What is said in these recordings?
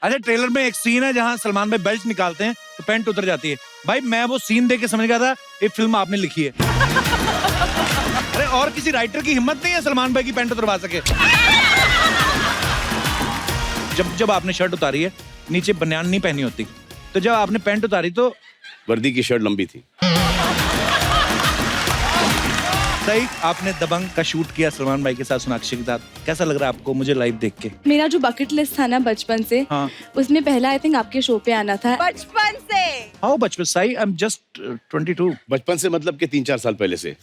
अच्छा, ट्रेलर में एक सीन है जहाँ सलमान भाई बेल्ट निकालते हैं तो पैंट उतर जाती है। भाई मैं वो सीन देख के समझ गया था ये फिल्म आपने लिखी है। अरे और किसी राइटर की हिम्मत नहीं है सलमान भाई की पैंट उतरवा सके। जब आपने शर्ट उतारी है नीचे बनियान नहीं पहनी होती, तो जब आपने पैंट उतारी तो वर्दी की शर्ट लंबी थी। सही। आपने दबंग का शूट किया सलमान भाई के साथ, सोनाक्षी के साथ। कैसा लग रहा है आपको मुझे लाइव देख के? मेरा जो बकेट लिस्ट था ना बचपन से, हाँ। उसमें पहला आई थिंक आपके शो पे आना था। बचपन से? हाँ बचपन से। I am just 22। बचपन से मतलब कि 3-4 साल पहले से।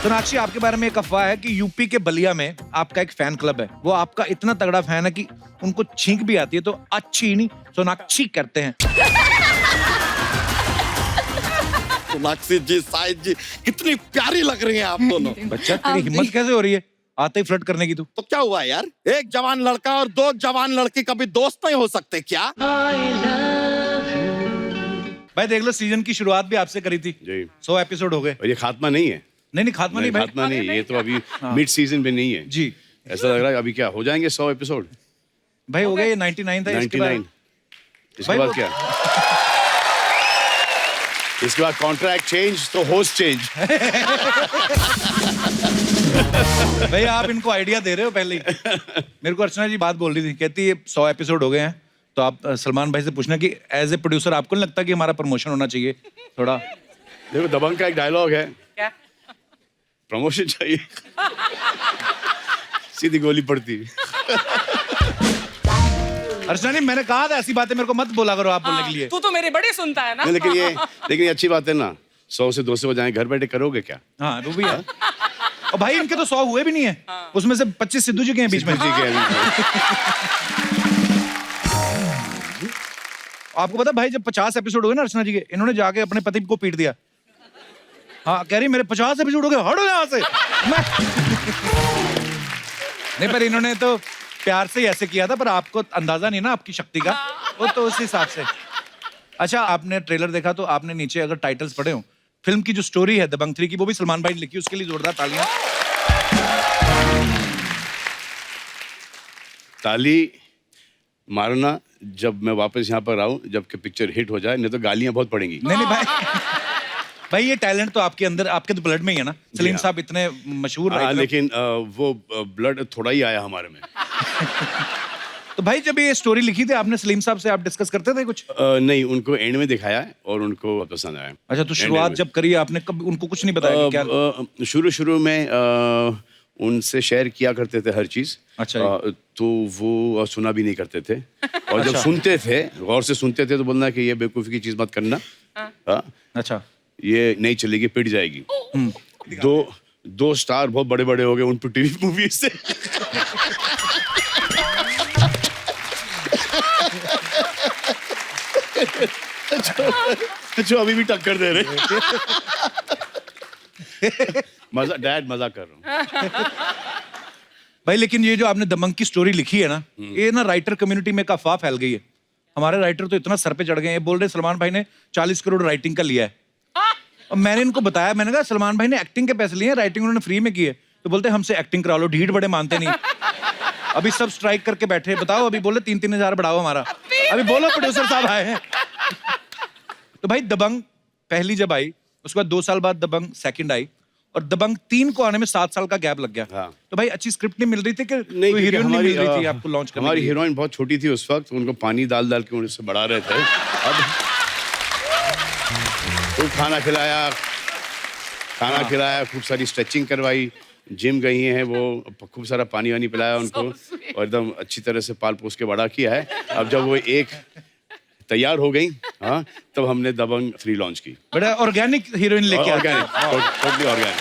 सोनाक्षी, आपके बारे में एक अफवाह है कि यूपी के बलिया में आपका एक फैन क्लब है। वो आपका इतना तगड़ा फैन है कि उनको छींक भी आती है तो अच्छी नहीं सोनाक्षी करते हैं। सोनाक्षी जी, साहिद जी, कितनी प्यारी लग रही हैं आप दोनों। बच्चा तेरी हिम्मत कैसे हो रही है आते ही फ्लर्ट करने की? तू तो क्या हुआ यार, एक जवान लड़का और 2 जवान लड़की कभी दोस्त नहीं हो सकते क्या? भाई देख लो, सीजन की शुरुआत भी आपसे करी थी जी। 100 एपिसोड हो गए। और ये खात्मा नहीं है। नहीं खात्मा नहीं भाई। खात्मा नहीं, ये तो अभी मिड सीजन में नहीं है जी। ऐसा लग रहा है अभी क्या हो जाएंगे 100 एपिसोड। भाई हो गया, ये 99 था। 99। इसके बाद क्या? इसके बाद कॉन्ट्रैक्ट चेंज तो होस्ट चेंज। भाई आप इनको आइडिया दे रहे हो पहले ही। मेरे को अर्चना जी बात बोल रही थी, कहती है 100 एपिसोड हो गए हैं तो आप सलमान भाई से पूछना कि एज ए प्रोड्यूसर आपको नहीं लगता कि हमारा प्रमोशन होना चाहिए थोड़ा? देखो दबंग का एक डायलॉग है, क्या? प्रमोशन चाहिए। सीधी गोली पड़ती। अर्चना जी, मैंने कहा था ऐसी बातें मेरे को मत बोला करो आप बोलने के लिए। तू तो मेरी बड़ी सुनता है ना। नहीं, लेकिन ये अच्छी बात है ना, 100 से 200 बजाएं, घर बैठे करोगे क्या? हाँ वो भी है। और भाई इनके तो 100 हुए भी नहीं है। उसमें से 25 सिद्धू जी के हैं बीच में। आपको पता भाई, जब 50 एपिसोड हो गए ना अर्चना जी के, इन्होंने जाके अपने पति को पीट दिया। हाँ कह रही मेरे 50 एपिसोड हो गए, हटो यहाँ से। नहीं पर इन्होंने तो प्यार से ही ऐसे किया था, पर आपको अंदाजा नहीं ना आपकी शक्ति का, वो तो उस हिसाब से। अच्छा, आपने ट्रेलर देखा तो आपने नीचे अगर टाइटल्स पढ़े हो, फिल्म की जो स्टोरी है दबंग 3 की, वो भी सलमान भाई ने लिखी, उसके लिए जोरदार तालियां। ताली मारना जब मैं वापस यहाँ पर आऊँ, जबकि पिक्चर हिट हो जाए, नहीं तो गालियां बहुत पड़ेंगी। नहीं भाई। भाई ये टैलेंट तो आपके अंदर, आपके तो ब्लड में ही है ना। सलीम साहब इतने मशहूर राइटर। लेकिन वो ब्लड थोड़ा ही आया हमारे में। तो भाई जब ये स्टोरी लिखी थी आपने सलीम साहब से, आप डिस्कस करते थे कुछ? नहीं, उनको एंड में दिखाया है और उनको बहुत पसंद आया। अच्छा, तो शुरुआत जब करी आपने, कब उनको कुछ नहीं बताया कि क्या? शुरू में उनसे शेयर किया करते थे हर चीज। अच्छा। तो वो सुना भी नहीं करते थे। और जब सुनते थे, गौर से सुनते थे, तो बोलना कि ये बेवकूफ़ी की चीज मत करना। हाँ। अच्छा। ये नहीं चलेगी, पिट जाएगी। दो स्टार बहुत बड़े बड़े हो गए उन पर टीवी मूवी से। जो अभी भी टक्कर दे रहे। मजाक कर रहा हूँ। भाई लेकिन ये जो आपने दबंग की स्टोरी लिखी है ना, ये ना राइटर कम्युनिटी में एक अफवाह फैल गई है। हमारे राइटर तो इतना सर पे चढ़ गए हैं, बोल रहे सलमान भाई ने 40 करोड़ राइटिंग का लिया है। और मैंने इनको बताया, मैंने कहा सलमान भाई ने एक्टिंग के पैसे लिए हैं, राइटिंग उन्होंने फ्री में की है। तो बोलते हमसे एक्टिंग करा लो, ढीठ बड़े मानते नहीं। अभी सब स्ट्राइक करके बैठे, बताओ अभी बोले 3-3 हजार बढ़ाओ हमारा। अभी बोलो प्रोड्यूसर साहब आए हैं। तो भाई दबंग पहली जब आई, उसके बाद 2 साल बाद दबंग सेकंड आई, और दबंग 3 को आने में 7 साल का गैप लग गया। हाँ। तो भाई अच्छी स्क्रिप्ट नहीं मिल रही थी कि नहीं, कोई हीरोइन नहीं मिल रही थी आपको लॉन्च करने? हमारी हीरोइन बहुत छोटी थी उस वक्त, उनको पानी डाल के उनसे बढ़ा रहे थे। अब तो खाना खिलाया, खूब सारी स्ट्रेचिंग करवाई, जिम गई हैं वो, खूब सारा पानी वानी पिलाया उनको, और एकदम अच्छी तरह से पाल पोस के बड़ा किया है। अब जब वो एक तैयार हो गई, हाँ, तब हमने दबंग 3 लॉन्च की। बड़ा ऑर्गेनिक हीरोइन लेके ऑर्गेनिक, टोटली ऑर्गेनिक।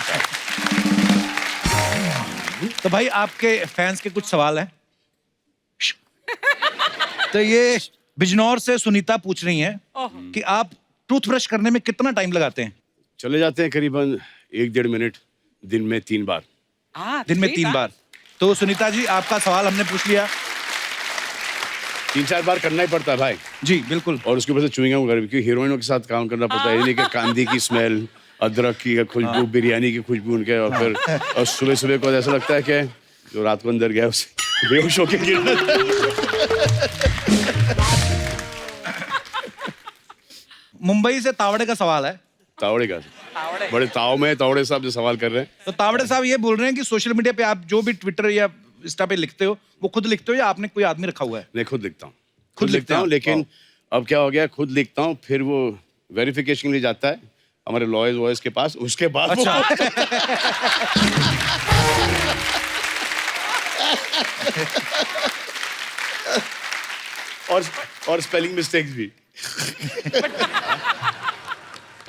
तो भाई आपके फैंस के कुछ सवाल हैं। तो ये बिजनौर से सुनीता पूछ रही हैं कि आप टूथब्रश करने में कितना टाइम लगाते हैं? चले जाते हैं करीबन 1-1.5 मिनट, दिन में 3 बार। दिन में 3 बार। तो सुनीता जी आपका सवाल हमने पूछ लिया। 3-4 बार करना ही पड़ता है भाई। जी बिल्कुल। और उसके ऊपर से च्युइंग गम, क्योंकि हीरोइनों के साथ काम करना पड़ता है। ये नहीं कि कांदी की स्मेल, अदरक की खुशबू, बिरयानी की खुशबू उनके, और फिर और सुबह को ऐसा लगता है कि जो रात को अंदर गया उसे बेहोश होके गिर मुंबई से तावड़े का सवाल है। तावड़े का बड़े ताव में तावड़े साहब जो सवाल कर रहे हैं। तो तावड़े साहब ये बोल रहे हैं कि सोशल मीडिया पे आप जो भी ट्विटर या इंस्टा पे लिखते हो वो खुद लिखते हो या आपने कोई आदमी रखा हुआ है? मैं खुद लिखता हूँ, खुद लिखते लिखता हूँ, हैं? लेकिन अब क्या हो गया, खुद लिखता हूँ फिर वो वेरिफिकेशन के लिए जाता है हमारे लॉयर्स वॉयर्स के पास, उसके बाद अच्छा। और स्पेलिंग मिस्टेक्स भी।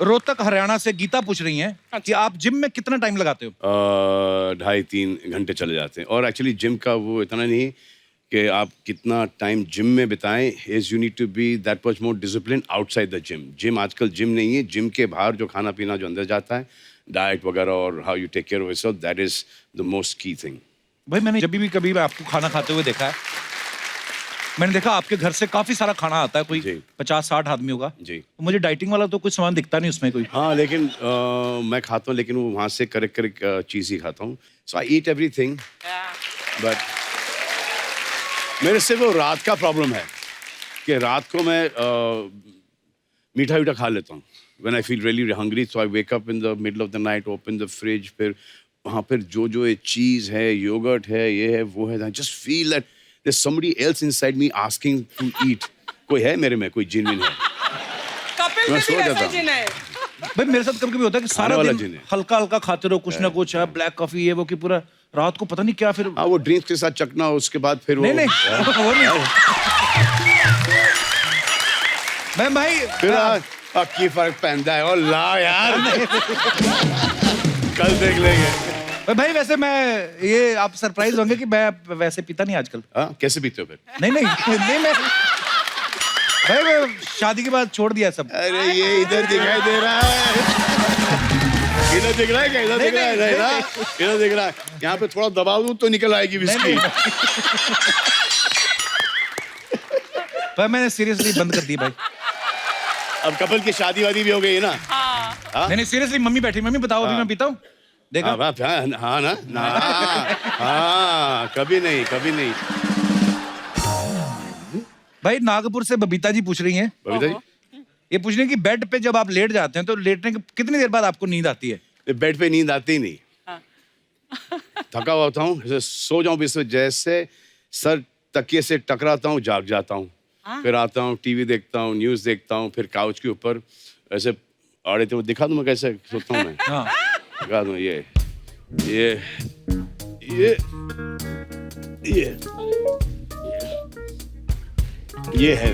रोहतक हरियाणा से गीता पूछ रही हैं कि आप जिम में कितना टाइम लगाते हो? 2.5-3 घंटे चले जाते हैं। और एक्चुअली जिम का वो इतना नहीं कि आप कितना टाइम जिम में बिताएं, is you need to be that much more discipline outside the gym. Gym आजकल जिम नहीं है, जिम के बाहर जो खाना पीना जो अंदर जाता है, डाइट वगैरह और how you take care of yourself, that is the most key thing. भाई मैंने जब भी कभी आपको खाना खाते हुए देखा है, मैंने देखा आपके घर से काफी सारा खाना आता है, कोई जी। 50-60 आदमी होगा जी। तो मुझे डाइटिंग वाला तो कुछ सामान दिखता नहीं उसमें कोई। हाँ, लेकिन मैं खाता हूँ, लेकिन वो वहाँ से करेक्ट चीज़ ही खाता हूँ। सो आई ईट एवरीथिंग, बट मेरे से वो रात का प्रॉब्लम है कि रात को मैं मीठा वीठा खा लेता हूँ। When I feel really hungry, so I wake up in the middle of the night, open the fridge, फिर वहाँ पर जो ये चीज़ है, योगर्ट है, ये है, वो है, I just feel that there's somebody else inside me asking to eat. कोई है मेरे में, कोई जिन है। कपिल मैं में सो भी जाता वैसे हूँ। जिन है। भाई मेरे साथ कभी कभी होता है कि सारा वाला दिन जिन है। हल्का हल्का खाते रहो कुछ ना कुछ, ब्लैक कॉफी ये वो, कि पूरा रात को पता नहीं क्या फिर। हाँ, वो ड्रिंक्स के साथ चखना, उसके बाद फिर वो नहीं वो नहीं। मैं भाई फिर की फर्क पहनता है। और ला यार, कल देख लेंगे। भाई वैसे मैं ये आप सरप्राइज होंगे कि मैं वैसे पीता नहीं आजकल। हाँ, कैसे पीते हो फिर? नहीं मैं भाई मैं शादी के बाद छोड़ दिया सब। अरे ये इधर दिखाई दे रहा है, इधर दिख रहा है क्या? इधर दिख रहा है, नहीं ना? इधर दिख रहा है। यहाँ पे थोड़ा दबाव दूं तो निकल आएगी विस्की। भाई मैंने सीरियसली बंद कर दी भाई। अब कपिल की शादी वादी भी हो गई है ना? नहीं सीरियसली, मम्मी बैठी, मम्मी बताओ अभी मैं पीता हूँ, देखा? हाँ ना ना, हाँ, कभी नहीं, कभी नहीं। भाई नागपुर से बबीता जी पूछ रही हैं, बबीता जी, ये पूछ रही हैं कि बेड पे जब आप लेट जाते हैं तो लेटने के कितनी देर बाद आपको नींद आती है? बेड पे नींद आती ही नहीं। थका हुआ होता हूँ, जैसे सो जाऊं बिस्तर, जैसे सर तकिए से टकराता हूँ, जाग जाता हूँ। फिर आता हूँ, टीवी देखता हूँ, न्यूज़ देखता हूँ, फिर काउच के ऊपर ऐसे आड़े थे, वो दिखा दूँ मैं कैसे सोता हूँ मैं। हाँ। दिखा दूँ, ये है।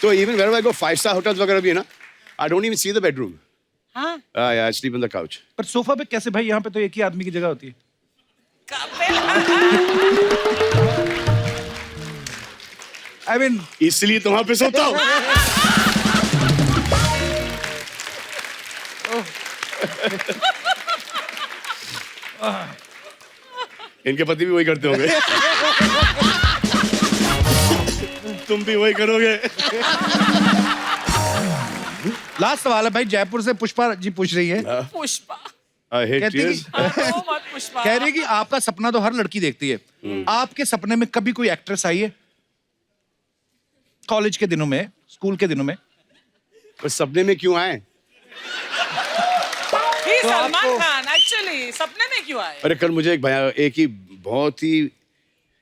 तो even wherever I go, 5-star hotels वगैरह भी है ना, I don't even see the bedroom. हाँ? Yeah, I sleep on the couch. पर सोफा पे कैसे भाई? यहाँ पे तो एक ही आदमी की जगह होती है। कपिल, I mean, इसलिए तो वहां पे सोता हूँ। इनके पति भी वही करते होंगे। तुम भी वही करोगे। लास्ट सवाल है भाई, जयपुर से पुष्पा जी पूछ रही है, पुष्पा। I hate कहती tears. ओ मत पुष्पा। कह रही है कि आपका सपना तो हर लड़की देखती है, आपके सपने में कभी कोई एक्ट्रेस आई है? कॉलेज के दिनों में, स्कूल के दिनों में? पर सपने में क्यों आए? ही तो सलमान आपको- खान एक्चुअली सपने में क्यों आए? अरे कल मुझे एक ही बहुत ही,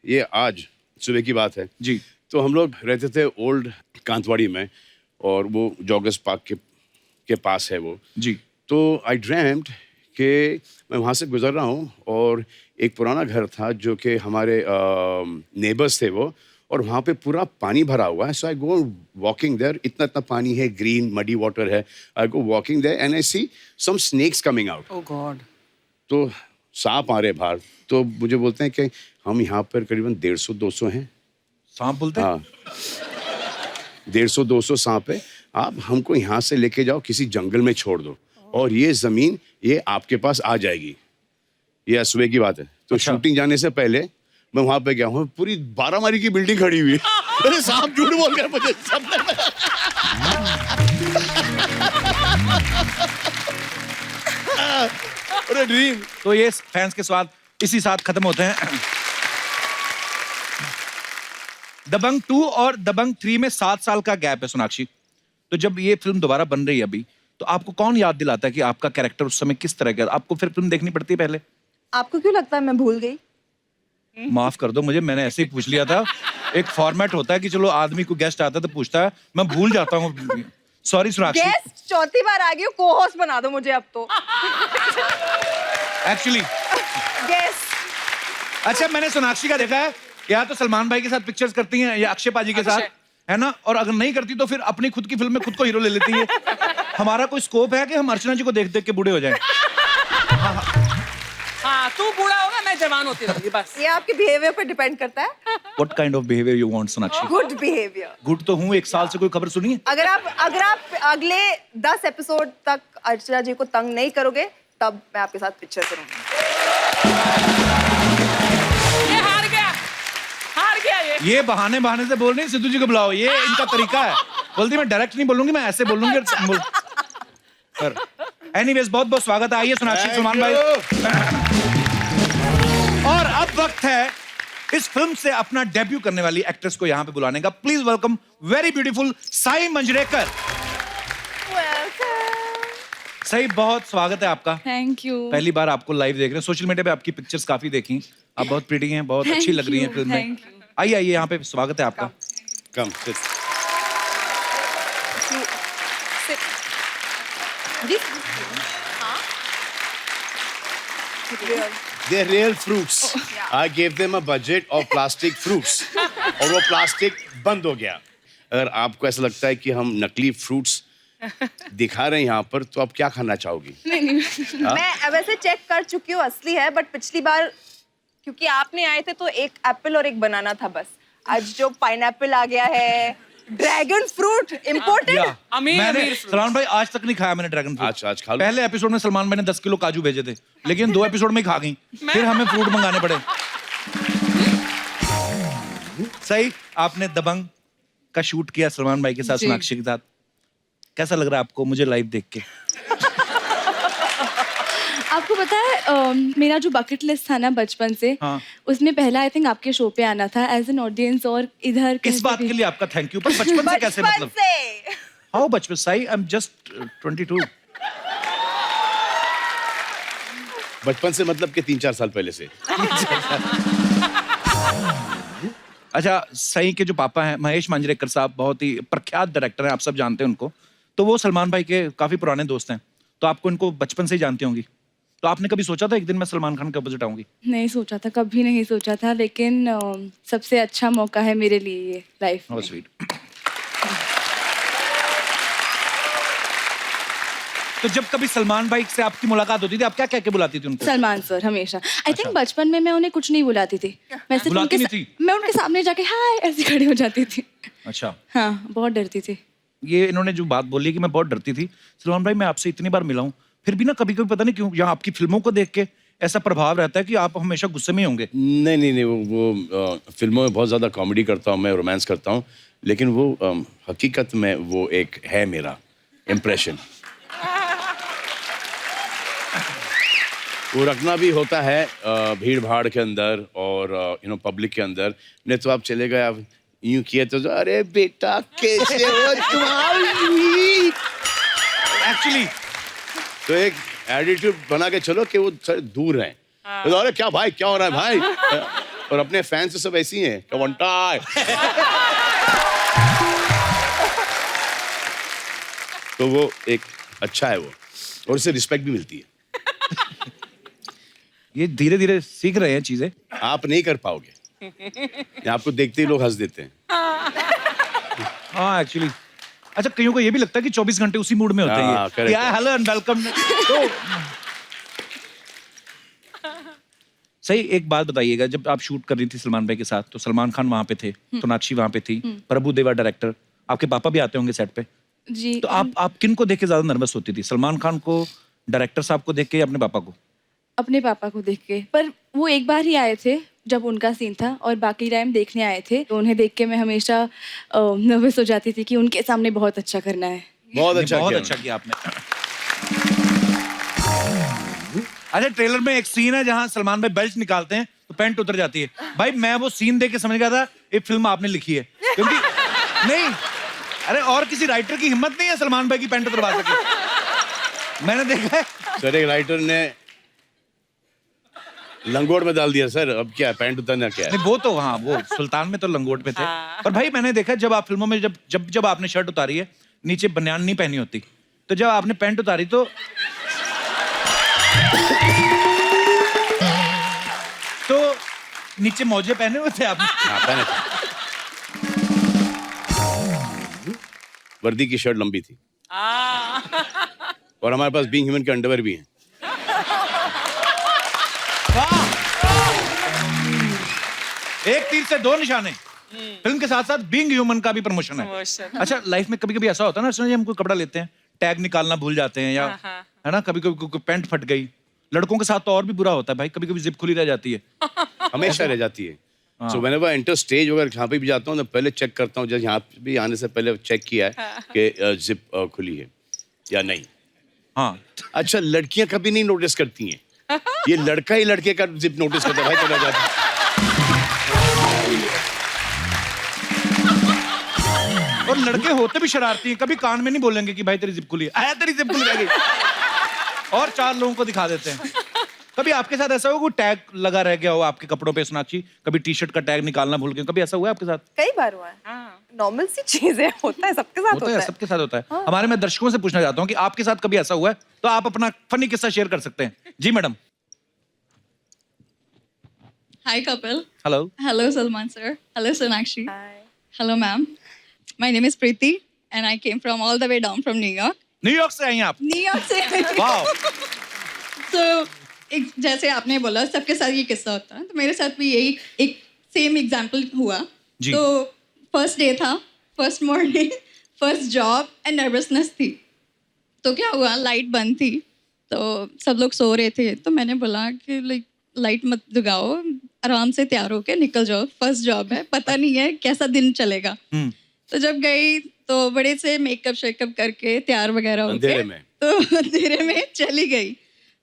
ये आज सुबह की बात है जी। तो हम लोग रहते थे ओल्ड कांतवाड़ी में, और वो जॉगर्स पार्क के पास है वो। जी। तो आई ड्रीम्ड कि मैं वहाँ से गुजर रहा हूँ और एक पुराना घर था जो कि हमारे नेबर्स थे वो, और वहाँ पे पूरा पानी भरा हुआ है। सो आई गो वॉकिंग देयर, इतना इतना पानी है, ग्रीन मडी वाटर है। I go walking there and I see some snakes coming out. Oh God. तो सांप आ रहे बाहर, तो मुझे बोलते हैं कि हम यहाँ पर करीबन 150-200 हैं। सांप बोलते हैं? हाँ, 150-200 सांप है, आप हमको यहाँ से लेके जाओ, किसी जंगल में छोड़ दो, और ये जमीन ये आपके पास आ जाएगी। ये सुबह की बात है। तो अच्छा। शूटिंग जाने से पहले मैं वहां पे गया हूँ, पूरी 12 मारी की बिल्डिंग खड़ी हुई है। अरे सांप झूठ बोल गया मुझे सपने में। अरे ड्रीम। तो ये फैंस के सवाल, इसी साथ खत्म होते हैं। दबंग 2 और दबंग 3 में 7 साल का गैप है सोनाक्षी। तो जब ये फिल्म दोबारा बन रही है अभी, तो आपको कौन याद दिलाता है कि आपका कैरेक्टर उस समय किस तरह का? आपको फिर फिल्म देखनी पड़ती है पहले? आपको क्यों लगता है मैं भूल गई? माफ कर दो मुझे, मैंने ऐसे ही पूछ लिया था। एक फॉर्मेट होता है कि चलो आदमी को गेस्ट आता है तो पूछता है, मैं भूल जाता हूँ। सॉरी सोनाक्षी। गेस्ट चौथी बार आ गई हो, को होस्ट बना दो मुझे अब तो। Actually guest. अच्छा, मैंने सोनाक्षी का देखा है या तो सलमान भाई के साथ पिक्चर्स करती हैं या अक्षय पाजी के साथ, है ना? और अगर नहीं करती तो फिर अपनी खुद की फिल्म में खुद को हीरो ले लेती है। हमारा कोई स्कोप है कि हम अर्चना जी को देख देख के बूढ़े हो जाएं? हाँ, तू बूढ़ा होगा, मैं जवान होती रहूंगी बस। ये आपके बिहेवियर पर डिपेंड करता है। What kind of behavior you want, Sonakshi? Good behaviour. Good तो हूँ, 1 साल से कोई खबर सुनी है? अगर आप अगले 10 एपिसोड तक अर्चना जी को तंग नहीं करोगे, तब मैं आपके साथ पिक्चर करूंगी। ये हार गया ये। बहाने से बोल रही है, सिद्धू जी को बुलाओ, ये इनका तरीका है। बोलती मैं डायरेक्ट नहीं बोलूंगी, मैं ऐसे बोलूंगी। एनीवेज, बहुत बहुत स्वागत है। आइए सोनाक्षी, सलमान भाई। और अब वक्त है इस फिल्म से अपना डेब्यू करने वाली एक्ट्रेस को यहाँ पे बुलाने का। Please welcome very beautiful Sai Manjrekar. सही, बहुत स्वागत है आपका। Thank you. पहली बार आपको लाइव देख रहे हैं। सोशल मीडिया पे आपकी पिक्चर्स काफी देखी, आप बहुत प्रिटी हैं, बहुत अच्छी लग रही हैं फिल्म में। आइए आइए, यहाँ पे स्वागत है आपका। कम sit. They're real fruits. I gave them a budget of plastic fruits. और वो प्लास्टिक बंद हो गया। अगर आपको ऐसा लगता है कि हम नकली फ्रूट्स दिखा रहे हैं यहाँ पर, तो आप क्या खाना चाहोगी? मैं वैसे चेक कर चुकी हूँ, असली है, बट पिछली बार क्योंकि आप नहीं आए थे तो एक एप्पल और एक बनाना था बस। आज जो पाइनएप्पल आ गया है, ड्रैगन फ्रूट इम्पोर्टेड। मैंने सलमान भाई आज तक नहीं खाया मैंने ड्रैगन फ्रूट। आज खा लो। पहले एपिसोड में सलमान भाई ने 10 किलो काजू भेजे थे, लेकिन 2 एपिसोड में ही खा गई। फिर हमें फ्रूट मंगाने पड़े। सही, आपने दबंग का शूट किया सलमान भाई के साथ, सोनाक्षी के साथ। कैसा लग रहा है आपको मुझे लाइव देख के? आपको पता है मेरा जो बकेट लिस्ट था ना बचपन से, हाँ। उसमें पहला आई थिंक आपके शो पे आना था एज एन ऑडियंस। और इधर इस बात के लिए आपका थैंक यू। पर बचपन से कैसे, बचपन मतलब से। हाउ बचपन? Sai, I am just 22। बचपन से मतलब कि 3-4 साल पहले से। अच्छा, सई के जो पापा हैं महेश मांजरेकर साहब, बहुत ही प्रख्यात डायरेक्टर हैं, आप सब जानते हैं उनको। तो वो सलमान भाई के काफी पुराने दोस्त हैं, तो आपको इनको बचपन से ही जानती होंगी। तो आपने कभी सोचा था एक दिन मैं सलमान खान के अपोजिट आऊंगी? नहीं सोचा था, कभी नहीं सोचा था, लेकिन सबसे अच्छा मौका है मेरे लिए ये लाइफ में। स्वीट। तो जब कभी सलमान भाई से आपकी मुलाकात होती थी, आप क्या कह के बुलाती थी उनको? सलमान सर हमेशा। आई थिंक बचपन में मैं उन्हें कुछ नहीं बुलाती थी, मैं सिर्फ बुलाती नहीं थी? मैं उनके सामने जाके हाय ऐसे खड़ी हो जाती थी। अच्छा। हाँ, बहुत डरती थी। ये इन्होंने जो बात बोली कि मैं बहुत डरती थी, सलमान भाई मैं आपसे इतनी बार मिला हूँ, फिर भी ना कभी कभी पता नहीं क्यों यहाँ आपकी फिल्मों को देख के ऐसा प्रभाव रहता है कि आप हमेशा गुस्से में ही होंगे। नहीं, वो फिल्मों में बहुत ज़्यादा कॉमेडी करता हूँ मैं, रोमांस करता हूँ, लेकिन वो हकीकत में वो एक है मेरा इम्प्रेशन। वो रखना भी होता है भीड़ भाड़ के अंदर और पब्लिक के अंदर। नहीं तो आप चले गए, आप यूं किए तो अरे बेटा कैसे हो तुम्हारी। एक्चुअली तो एक एटीट्यूड बना के चलो कि वो दूर हैं। तो अरे क्या भाई, क्या हो रहा है भाई? और अपने फैंस तो सब ऐसी हैं, कवंटा। तो वो एक अच्छा है वो, और उससे रिस्पेक्ट भी मिलती है। ये धीरे धीरे सीख रहे हैं चीजें। आप नहीं कर पाओगे, आपको देखते ही लोग हंस देते हैं। हाँ एक्चुअली। अच्छा, कईयों को ये भी लगता है कि 24 घंटे उसी मूड में होते हाँ, हैं। क्या हेलो एंड वेलकम। तो सही, एक बात बताइएगा, जब आप शूट कर रही थी सलमान भाई के साथ, तो सलमान खान वहां पे थे, सोनाक्षी वहां पे थी, प्रभु देवा डायरेक्टर, आपके पापा भी आते होंगे सेट पे जी। तो आप किन को देख के ज्यादा नर्वस होती थी? सलमान खान को, डायरेक्टर साहब को देख के, या अपने पापा को? अपने पापा को देख के। पर वो एक बार ही आए थे जब उनका सीन था, और बाकी टाइम देखने आए थे, तो उन्हें देख के मैं हमेशा नर्वस हो जाती थी कि उनके सामने बहुत अच्छा करना है। बहुत अच्छा किया आपने। अच्छा, ट्रेलर में एक सीन है जहां सलमान भाई बेल्ट निकालते हैं तो पैंट उतर जाती है। भाई मैं वो सीन देख के समझ गया था ये फिल्म आपने लिखी है, क्योंकि नहीं, अरे और किसी राइटर की हिम्मत नहीं है सलमान भाई की पैंट उतरवा सके। मैंने देखा है सर एक राइटर ने लंगोट में डाल दिया सर, अब क्या पैंट उतरना क्या है? नहीं, वो तो हाँ, वो सुल्तान में तो लंगोट पे थे। पर भाई मैंने देखा जब आप फिल्मों में जब आपने शर्ट उतारी है नीचे बनियान नहीं पहनी होती, तो जब आपने पैंट उतारी तो नीचे मौजे पहने हुए थे आपने? हाँ, पहने थे। वर्दी की शर्ट लंबी थी और हमारे पास बीइंग ह्यूमन के अंडरवेयर भी हैं। एक तीर से दो निशाने। फिल्म के साथ साथ बीइंग ह्यूमन का भी प्रमोशन है। अच्छा, लाइफ में कभी कभी ऐसा होता है ना, सुनिए हम कोई कपड़ा लेते हैं, टैग निकालना भूल जाते हैं, या है ना, कभी कभी पैंट फट गई। लड़कों के साथ तो और भी बुरा होता है भाई, कभी कभी जिप खुली रह जाती है। हमेशा रह जाती है। So whenever I enter stage, अगर जहाँ पे भी जाता हूँ तो पहले चेक करता हूँ, जैसे यहाँ भी आने से पहले चेक किया है कि जिप खुली है या नहीं। हाँ, अच्छा, लड़कियां कभी नहीं नोटिस करती हैं, ये लड़का ही लड़के का जिप नोटिस करता है। भाई चला जाता है। और लड़के होते भी शरारती हैं, कभी कान में नहीं बोलेंगे कि भाई तेरी जिप खुली है, आया तेरी जिप खुली रह गई, और 4 लोगों को दिखा देते हैं। कभी आपके साथ ऐसा हुआ कोई टैग लगा रह गया हो आपके कपड़ों पे, सोनाक्षी? कभी टी शर्ट का टैग निकालना भूल गए, कभी ऐसा हुआ है आपके साथ? कई बार हुआ है, नॉर्मल सी चीज है, होता है, सबके साथ होता है। सबके साथ होता है। हमारे मैं दर्शकों से पूछना चाहता हूँ कि आपके साथ कभी ऐसा हुआ है, तो आप अपना फनी किस्सा शेयर कर सकते हैं। जी madam. Hi, Kapil. Hello. Hello, Salman sir. Hello, Sonakshi. Hello, ma'am. My name is Preeti, and I came from all the way down from New York. New York से आई हैं आप? New York से। Wow. So, जैसे आपने बोला सबके साथ ये किस्सा होता है, तो मेरे साथ भी यही एक सेम एग्जाम्पल हुआ। जी। तो फर्स्ट डे था, first morning, first job and nervousness थी। तो क्या हुआ, लाइट बंद थी, तो सब लोग सो रहे थे, तो मैंने बोला कि लाइट मत जगाओ, आराम से तैयार होके निकल जाओ, फर्स्ट जॉब है, पता नहीं है कैसा दिन चलेगा। तो जब गई तो बड़े से मेकअप शेकअप करके तैयार वगैरह होके अंधेरे में। तो अंधेरे में चली गई।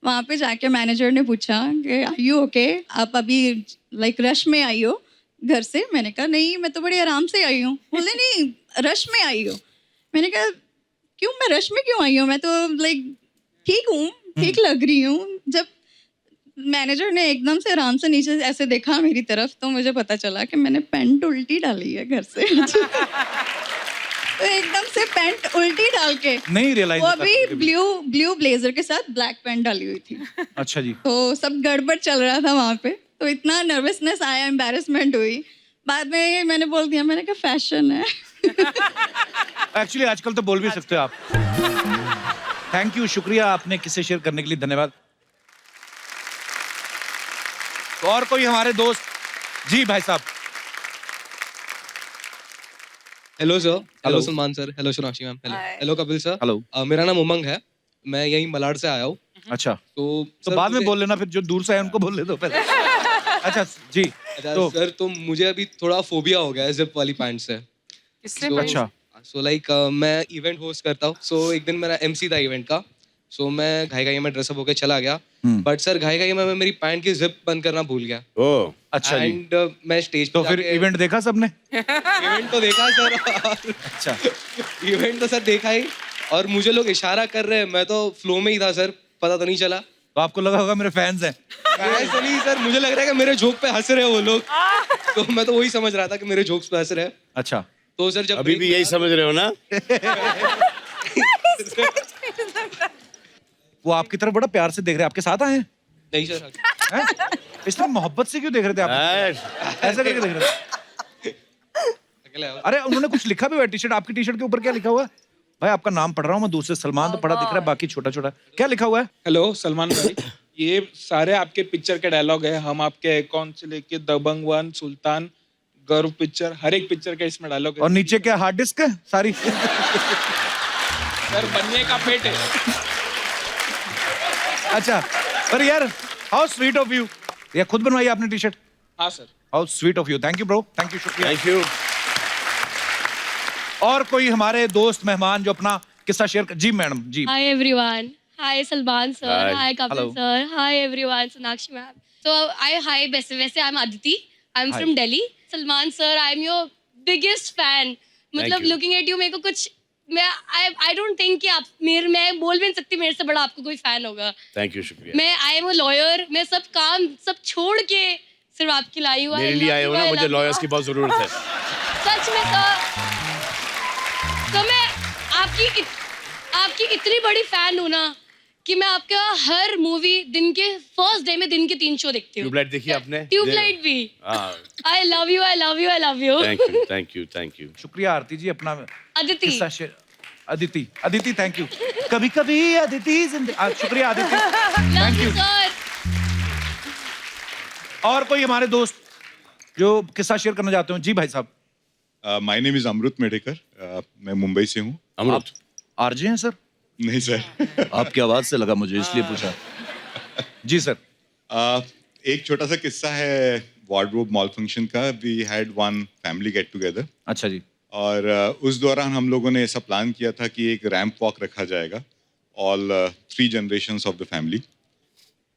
वहाँ पे जाके मैनेजर ने पूछा कि आर यू ओके, आप अभी लाइक रश में आई हो घर से? मैंने कहा नहीं, मैं तो बड़ी आराम से आई हूँ। बोले नहीं, रश में आई हो। मैंने कहा क्यों, मैं रश में क्यों आई हूँ, मैं तो लाइक ठीक हूँ, ठीक लग रही हूँ। जब मैनेजर ने एकदम से आराम से नीचे ऐसे देखा मेरी तरफ, तो मुझे पता चला कि मैंने पैंट उल्टी डाली है घर से। तो एकदम से पैंट उल्टी डाल के, नहीं रियलाइज वो भी ब्लू ब्लेजर के साथ ब्लैक पैंट डाली हुई थी। अच्छा जी। तो सब गड़बड़ चल रहा था वहाँ पे, तो इतना नर्वसनेस आया, एम्बैरेसमेंट हुई। बाद में मैंने बोल दिया, मैंने कहा फैशन है। एक्चुअली आजकल तो बोल भी सकते हो आप। थैंक यू, शुक्रिया आपने किस्से शेयर करने के लिए, धन्यवाद। तो और कोई हमारे दोस्त? जी भाई साहब। Hello sir. Hello. Hello Salman sir. Hello Sonakshi ma'am. Hello. Hi. Hello Kapil sir. Hello. मेरा नाम उमंग है, मैं यहीं मलाड से आया हूँ। अच्छा, तो तो सर बाद में मुझे- बोल लेना, फिर जो दूर से आए उनको बोल ले दो पहले। अच्छा जी। अच्छा तो सर, तो मुझे अभी थोड़ा फोबिया हो गया है जिप वाली पैंट से। इससे So- अच्छा। सो लाइक मैं इवेंट होस्ट करता हूँ, सो एक दिन मेरा MC था इवेंट का। सो मैं घाई में ड्रेसअप होकर चला गया, बट सर घाई में मैं मेरी पैंट की जिप बंद करना भूल गया। ओह, अच्छा जी। एंड मैं स्टेज तो फिर इवेंट देखा सबने? इवेंट तो देखा सर। अच्छा। इवेंट तो सर देखा ही, और मुझे लोग इशारा कर रहे हैं, मैं तो फ्लो में ही था सर, पता तो नहीं चला। तो आपको लगा होगा मेरे फैंस हैं। ऐसा नहीं सर, मुझे लग रहा है कि मेरे जोक पे हंस रहे हैं वो लोग। तो मैं तो वही समझ रहा था कि मेरे जोक्स पे हंस रहे हैं। अच्छा। तो सर जब अभी भी यही समझ रहे हो ना? वो आपकी तरफ बड़ा प्यार से देख रहे हैं, आपके साथ आए हैं? नहीं सर, हैं? इस तरह मोहब्बत से क्यों देख रहे थे आप? यार, ऐसे करके देख रहे थे? अकेले आओ। अरे उन्होंने कुछ लिखा भी हुआ है टी शर्ट, आपकी टी शर्ट के ऊपर क्या लिखा हुआ है? भाई आपका नाम पढ़ रहा हूँ मैं, दूसरे सलमान तो पढ़ा दिख रहा है, बाकी छोटा छोटा क्या लिखा हुआ है? हेलो सलमान भाई, ये सारे आपके पिक्चर के डायलॉग है। हम आपके अकाउंट से लेके दबंग 1, सुल्तान, गर्व पिक्चर, हर एक पिक्चर का इसमें डायलॉग है। और नीचे क्या हार्ड डिस्क है सारी? सर बनने का पेट है। अच्छा, पर यार हाउ स्वीट ऑफ यू। ये खुद बनवाई आपने टी शर्ट? हाँ sir. How sweet of you, thank you bro, thank you, शुक्रिया। Thank you. और कोई हमारे दोस्त मेहमान जो अपना किस्सा शेयर कर? जी मैडम जी। Hi everyone. Hi Salman sir, Hi. hi Kapil Hello. sir, hi everyone, Sonakshi ma'am. So hi वैसे I'm Aditi, I'm Hi. from Delhi. Salman sir, I'm your biggest fan. मतलब you. looking at you मेरे को कुछ I don't think कि आप मैं बोल भी नहीं सकती मेरे से बड़ा आपको कोई फैन होगा. थैंक यू, शुक्रिया। मैं I am a lawyer, मैं सब काम सब छोड़ के सिर्फ आपकी लाई हुआ. मेरे लिए आए हो ना, मुझे लॉयर्स की बहुत जरूरत है। सच में तो मैं आपकी इतनी बड़ी फैन हूँ ना कि मैं आपका हर मूवी दिन के फर्स्ट डे में दिन के 3 शो देखती हूँ. ट्यूबलाइट देखी आपने? ट्यूबलाइट भी. हाँ, I love you, I love you, I love you. Thank you, thank you, thank you. शुक्रिया आरती जी, अपना अदिति. किस्सा शेयर। Aditi thank you. कभी कभी अदिति शुक्रिया Aditi, love thank you you. Sir. और कोई हमारे दोस्त जो किस्सा शेयर करना चाहते हो? जी भाई साहब। My name is Amrit Medhekar, मैं मुंबई से हूँ। अमृत, आरजे हैं सर? नहीं सर। आपकी आवाज से लगा मुझे, इसलिए पूछा। जी सर। एक छोटा सा किस्सा है वार्डरोब मॉल फंक्शन का। We had one family get together, अच्छा जी। और उस दौरान हम लोगों ने ऐसा प्लान किया था कि एक रैंप वॉक रखा जाएगा, all 3 generations of the family.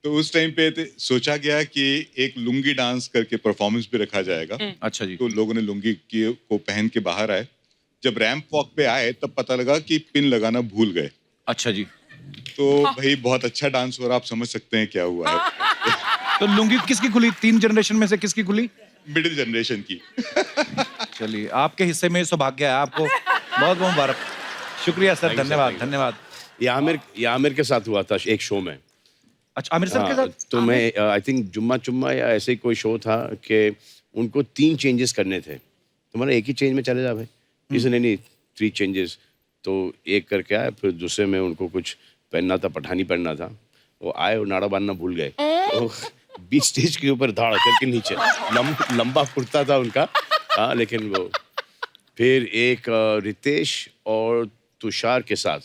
तो उस टाइम पे सोचा गया कि एक लुंगी डांस करके परफॉर्मेंस भी रखा जाएगा। अच्छा जी। तो लोगों ने लुंगी को पहन के बाहर आए। जब रैंप वॉक पे आए तब पता लगा कि पिन लगाना भूल गए। अच्छा जी। तो भाई बहुत अच्छा डांस हो रहा, आप समझ सकते हैं क्या हुआ है। तो लुंगी किसकी खुली? 3 जनरेशन में से किसकी खुली? मिडिल जनरेशन की। चलिए, आपके हिस्से में सौभाग्य है, आपको बहुत बहुत मुबारक। शुक्रिया सर, Thank you, sir, धन्यवाद thank you. धन्यवाद। ये आमिर के साथ हुआ था एक शो में। अच्छा, आमिर सर के हाँ, साथ? तो मैं आई थिंक जुम्मा या ऐसे ही कोई शो था कि उनको 3 चेंजेस करने थे। तो मैंने एक ही चेंज में चले जा भाई, इसने नहीं 3 चेंजेस। तो एक करके आए, फिर दूसरे में उनको कुछ पहनना था, पठानी पहनना था। वो आए और नाड़ा बांधना भूल गए। तो बीच स्टेज के ऊपर धाड़ करके नीचे लंबा कुर्ता था उनका। हाँ, लेकिन वो फिर एक रितेश और तुषार के साथ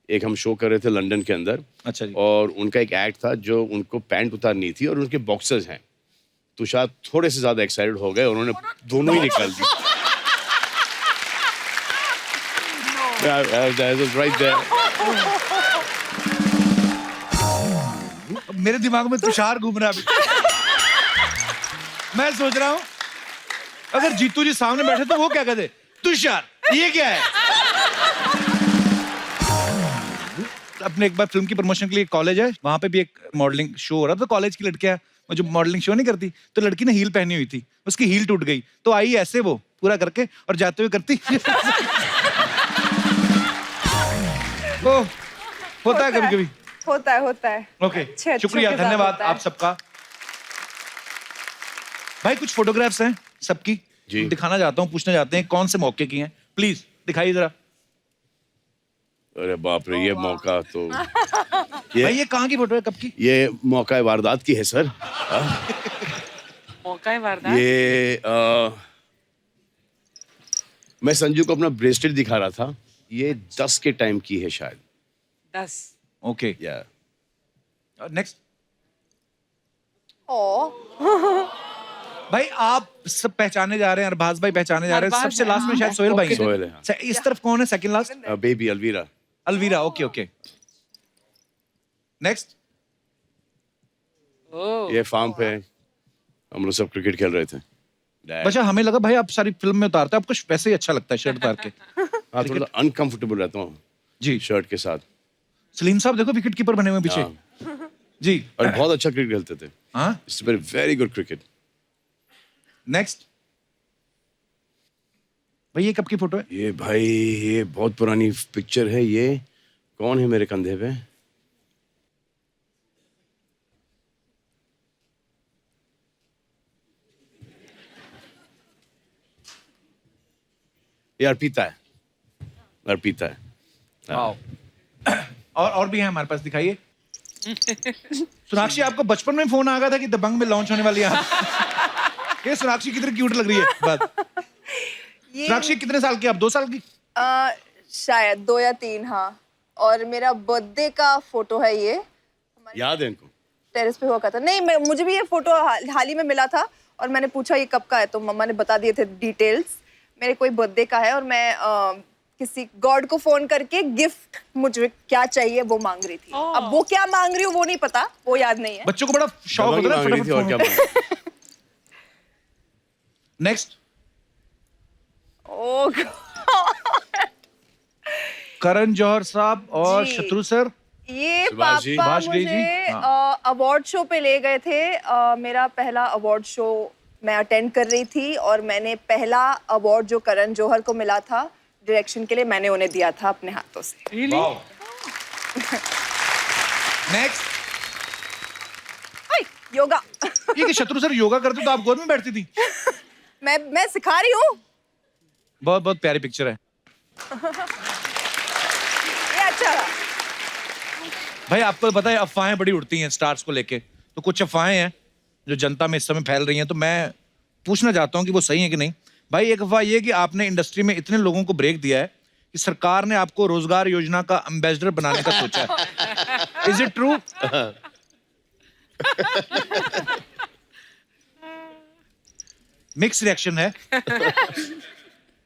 एक हम शो कर रहे थे लंदन के अंदर। अच्छा जी। और उनका एक एक्ट था जो उनको पैंट उतारनी थी, और उनके बॉक्सर्स हैं। तुषार थोड़े से ज्यादा एक्साइटेड हो गए, उन्होंने दोनों ही निकाल दी। right there. मेरे दिमाग में तुषार घूम रहा है अभी। मैं सोच रहा हूँ अगर जीतू जी सामने बैठे तो वो क्या कहते? तुषार ये क्या है? अपने एक बार फिल्म की प्रमोशन के लिए कॉलेज है, वहां पे भी एक मॉडलिंग शो हो रहा था। कॉलेज की लड़कियां वो जो मॉडलिंग शो नहीं करती, तो लड़की ने हील पहनी हुई थी, उसकी हील टूट गई, तो आई ऐसे वो पूरा करके और जाते हुए करती। ओ, होता है कभी कभी। होता है। ओके, अच्छे शुक्रिया, के साथ धन्यवाद होता है। आप सबका। भाई कुछ फोटोग्राफ्स हैं सबकी, जी। दिखाना चाहता हूँ, पूछना चाहते हैं कौन से मौके की हैं, प्लीज दिखाइए जरा। अरे बाप रे, ये मौका तो भाई ये कहाँ की फोटो है, कब की? ये मौका वारदात की है सर। मौका है वारदात. ये मैं संजू को अपना ब्रेसलेट दिखा रहा था। ये 10 के टाइम की है शायद। 10. ओके, या नेक्स्ट। ओ, भाई आप सब पहचाने जा रहे हैं, अरबाज भाई पहचाने जा रहे हैं, अरबाज सबसे है, लास्ट में शायद सोहेल भाई हैं। सोहेल है, हाँ। इस तरफ कौन है second last? Baby Alvira. Alvira, okay okay. Next. Oh. ये फार्म पे हम लोग सब क्रिकेट खेल रहे थे। बच्चा हमें लगा भाई आप सारी फिल्म में उतारते हैं, आपको वैसे ही अच्छा लगता है शर्ट उतार के। हाँ, थोड़ा अनकंफर्टेबल रहता हूँ जी। शर्ट के साथ। सलीम साहब देखो विकेट कीपर बने हुए हैं पीछे। हाँ। जी। और बहुत अच्छा क्रिकेट खेलते थे। हाँ, it's very good cricket. Next. भाई ये कब की फोटो है? ये भाई ये बहुत पुरानी पिक्चर है। ये कौन है मेरे कंधे पे? ये अर्पिता है, अर्पिता है। हाँ। और भी है हमारे पास, दिखाइए। सोनाक्षी आपको बचपन में फोन आ गया था कि दबंग में लॉन्च होने वाली है आप? ये सोनाक्षी कितनी क्यूट लग रही है बात। ये सोनाक्षी कितने साल की आप? 2 साल की? शायद 2 या 3, हाँ। और मेरा बर्थडे का फोटो है ये, याद है इनको? टेरेस पे हुआ था। नहीं, मुझे भी ये फोटो हाल ही में मिला था और मैंने पूछा ये कब का है, तो मम्मा ने बता दिए थे डिटेल्स। मेरे कोई बर्थडे का है और मैं किसी गॉड को फोन करके गिफ्ट मुझे क्या चाहिए वो मांग रही थी। अब वो क्या मांग रही हूँ वो नहीं पता, वो याद नहीं है। बच्चों को बड़ा शौक दबंग होता है मांग रही थी और क्या फटाफट। मांग- नेक्स्ट, ओह करण जौहर साहब और जी। शत्रु सर। ये सुभाष जी। पापा सुभाष घई जी, मुझे हाँ। अवार्ड शो पे ले गए थे। मेरा पहला अवार्ड शो मैं अटेंड कर रही थी और मैंने पहला अवार्ड जो करण जौहर को मिला था डायरेक्शन के लिए, मैंने उन्हें दिया था अपने हाथों से। नेक्स्ट, योगा ये कि शत्रु सर योगा करते तो आप गोद में बैठती थी। मैं सिखा रही हूँ। बहुत बहुत प्यारी पिक्चर है ये अच्छा रहा। भाई। आपको पता है अफवाहें बड़ी उड़ती हैं स्टार्स को लेके, तो कुछ अफवाहें हैं जो जनता में इस समय फैल रही हैं, तो मैं पूछना चाहता हूं कि वो सही है कि नहीं। भाई एक अफवाह ये कि आपने इंडस्ट्री में इतने लोगों को ब्रेक दिया है कि सरकार ने आपको रोजगार योजना का एम्बेसडर बनाने का सोचा है। Is it true? Mix reaction है।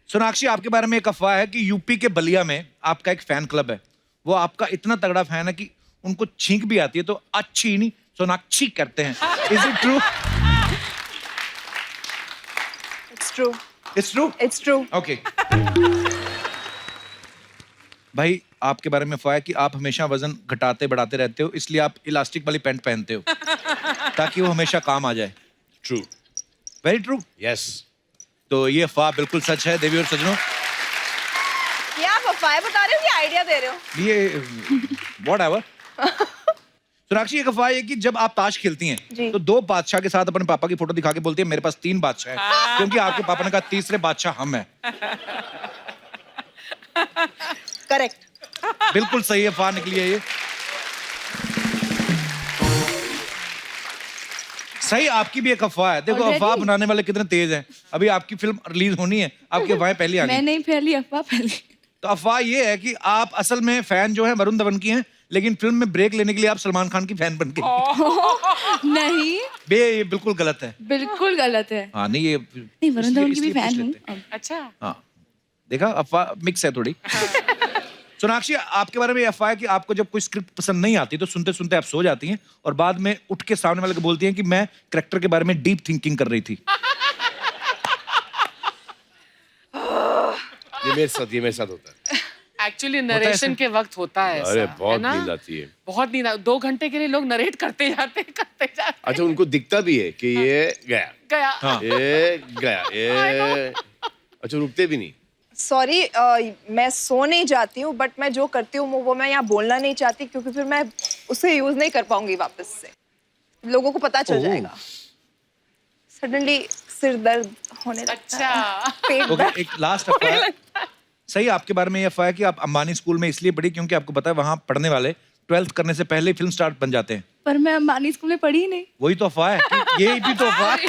सोनाक्षी, आपके बारे में एक अफवाह है कि यूपी के बलिया में आपका एक फैन क्लब है। वो आपका इतना तगड़ा फैन है कि उनको छींक भी आती है तो अच्छी नहीं सोनाक्षी करते हैं। Is it true? It's true. It's true? It's true. Okay. भाई आपके बारे में अफवाह है कि आप हमेशा वजन घटाते बढ़ाते रहते हो, इसलिए आप इलास्टिक वाली पैंट पहनते हो ताकि वो हमेशा काम आ जाए। ट्रू। Very true. यस। तो ये अफवाह बिल्कुल सच है देवी और सजनों। ये आप अफवाहें बता रहे हो कि आइडिया दे रहे हो? ये व्हाटएवर। सोनाक्षी, एक अफवाह है कि जब आप ताश खेलती हैं जी। तो दो बादशाह के साथ अपने पापा की फोटो दिखा के बोलती है मेरे पास 3 बादशाह हैं, क्योंकि आपके पापा ने कहा तीसरे बादशाह हम हैं। करेक्ट। बिल्कुल सही अफवाह निकली है ये। सही, आपकी भी एक अफवाह है। देखो Already? अफवाह बनाने वाले कितने तेज हैं। अभी आपकी फिल्म रिलीज होनी है, आपकी अफवाहें पहले आ मैं गई। नहीं फैली अफवाह फैली। तो अफवाह ये है कि आप असल में फैन जो है वरुण धवन की हैं, लेकिन फिल्म में ब्रेक लेने के लिए आप सलमान खान की फैन बन गई। नहीं, ये बिल्कुल गलत है। बिल्कुल गलत है। हाँ नहीं, ये नहीं, वरुण धवन की भी इसलिए पूछ फैन लेते हूँ। हैं। अच्छा। हाँ देखा, अफवाह मिक्स है थोड़ी। सोनाक्षी, आपके बारे में अफवाह है कि आपको जब कोई स्क्रिप्ट पसंद नहीं आती तो सुनते सुनते आप सो जाती हैं और बाद में उठ के सामने वाले को बोलती हैं कि मैं कैरेक्टर के बारे में डीप थिंकिंग कर रही थी। ये मेरे साथ होता है। एक्चुअली नरेशन के वक्त होता है ऐसा, अरे है बहुत ना? नींद आती है। बहुत नींद 2 घंटे के लिए लोग नरेट करते जाते अच्छा, उनको दिखता भी है कि ये गया, गया। हाँ। ये गया, ये अच्छा रुकते भी नहीं। सॉरी, मैं सो नहीं जाती हूँ, बट मैं जो करती हूँ वो मैं यहाँ बोलना नहीं चाहती, क्योंकि फिर मैं उसे यूज नहीं कर पाऊंगी वापस से, लोगों को पता चल जाएगा। सडनली सिर दर्द होने लगता है, अच्छा। पेट ओके, दर्द। एक लास्ट अफवाह है। सही, आपके बारे में ये अफवाह है कि आप अंबानी स्कूल में इसलिए पढ़ी क्योंकि आपको पता है वहां पढ़ने वाले 12th करने से पहले फिल्म स्टार बन जाते हैं। पर मैं अंबानी स्कूल में पढ़ी ही नहीं। वही तो अफवाह है कि ये भी तो अफवाह है।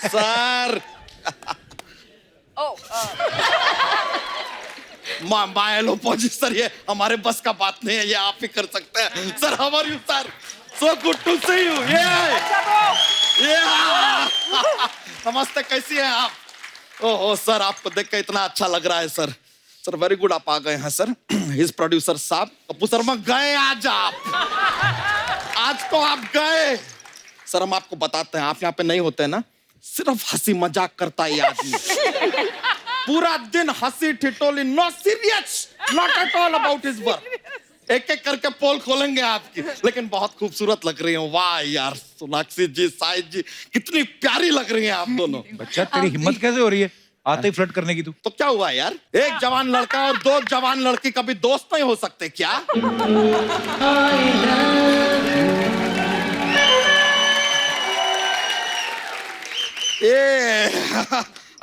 सर माया लो पहुंची सर, ये हमारे बस का बात नहीं है, ये आप ही कर सकते हैं sir. How are you sir? So good to see you. ये नमस्ते, कैसी हैं आप? ओहो सर, आपको देख के इतना अच्छा लग रहा है सर। सर वेरी गुड, आप आ गए हैं सर। हिज प्रोड्यूसर साहब कपूर शर्मा गए आज, आज तो आप गए सर। हम आपको बताते हैं, आप यहाँ पे नहीं होते ना, सिर्फ हंसी मजाक करता है ये आदमी। पूरा दिन हंसी ठिठोली, no serious, not at all about his work. एक एक करके पोल खोलेंगे आपकी, लेकिन बहुत खूबसूरत लग रही हैं। वाह यार, सोनाक्षी जी, साहिद जी, कितनी प्यारी लग रही हैं आप दोनों। बच्चा, तेरी हिम्मत कैसे हो रही है आते ही फ्लर्ट करने की तू? तो क्या हुआ यार, एक जवान लड़का और 2 जवान लड़की कभी दोस्त नहीं हो सकते क्या?